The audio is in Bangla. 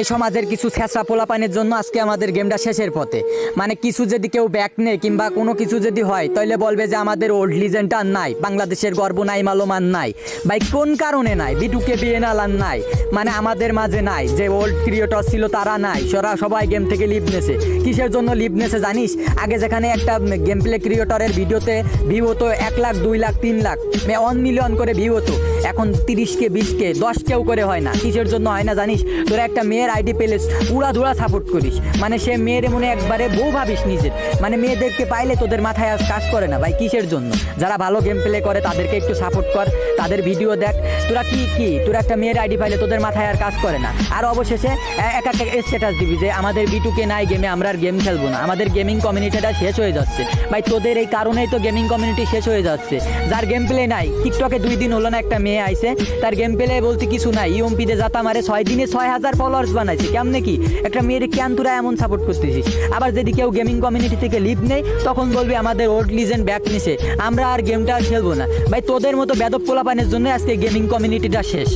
এই সমাজের কিছু ছেঁচড়া পোলাপানের জন্য আজকে আমাদের গেমটা শেষের পথে। মানে কিছু যদি কেউ ব্যাক নেয় কিংবা কোনো কিছু যদি হয় তাহলে বলবে যে আমাদের ওল্ড লিজেন্ড আর নাই, বাংলাদেশের গর্ব নাই, মালোমান নাই। ভাই কোন কারণে নাই? বিটুকে বিএনএল আর নাই, মানে আমাদের মাঝে নাই। যে ওল্ড ক্রিয়েটর ছিল তারা নাই, সবাই গেম থেকে লিভ নেছে। কিসের জন্য লিভ নেছে জানিস? আগে যেখানে একটা গেম প্লে ক্রিয়েটরের ভিডিওতে ভিউ হতো 1 লাখ 2 লাখ 3 লাখ 1 মিলিয়ন করে ভিউ হতো, এখন 30কে 20কে 10কেও করে হয় না। কিসের জন্য হয় না জানিস? তোরা একটা মেয়ের আইডি পেলে উড়াধুরা সাপোর্ট করিস, মানে সে মেয়ের মনে একবারে বউ ভাবিস নিজের, মানে মেয়েদেরকে পাইলে তোদের মাথায় আজ কাজ করে না। ভাই কিসের জন্য? যারা ভালো গেম প্লে করে তাদেরকে একটু সাপোর্ট কর, তাদের ভিডিও দেখ। তোরা তোরা একটা মেয়ের আইডি পাইলে তোদের মাথায় আর কাজ করে না। আর অবশেষে এক একটা স্ট্যাটাস দিবি যে আমাদের বিটুকে নাই গেমে, আমরা আর গেম খেলবো না, আমাদের গেমিং কমিউনিটিটা শেষ হয়ে যাচ্ছে। ভাই তোদের এই কারণেই তো গেমিং কমিউনিটি শেষ হয়ে যাচ্ছে। যার গেম প্লে নাই, টিকটকে 2 দিন হলো না একটা মেয়ে আইছে, তার গেম প্লে বলতে কিছু নাই, ইউএমপিতে যাতা মারে 6 দিনে 6000 ফলোয়ার্স বানাইছে। কেমনে কি একটা মেয়ের কেন তোরা এমন সাপোর্ট করতেছিস? আবার যদি কেউ গেমিং কমিউনিটি থেকে লিভ নেই তখন বলবি আমাদের ওল্ড লিজেন্ড ব্যাক নিছে, আমরা আর গেমটা আর খেলবো না। ভাই তোদের মতো বেদব পোলাপানের জন্য আজকে গেমিং কমিউনিটিটা শেষ।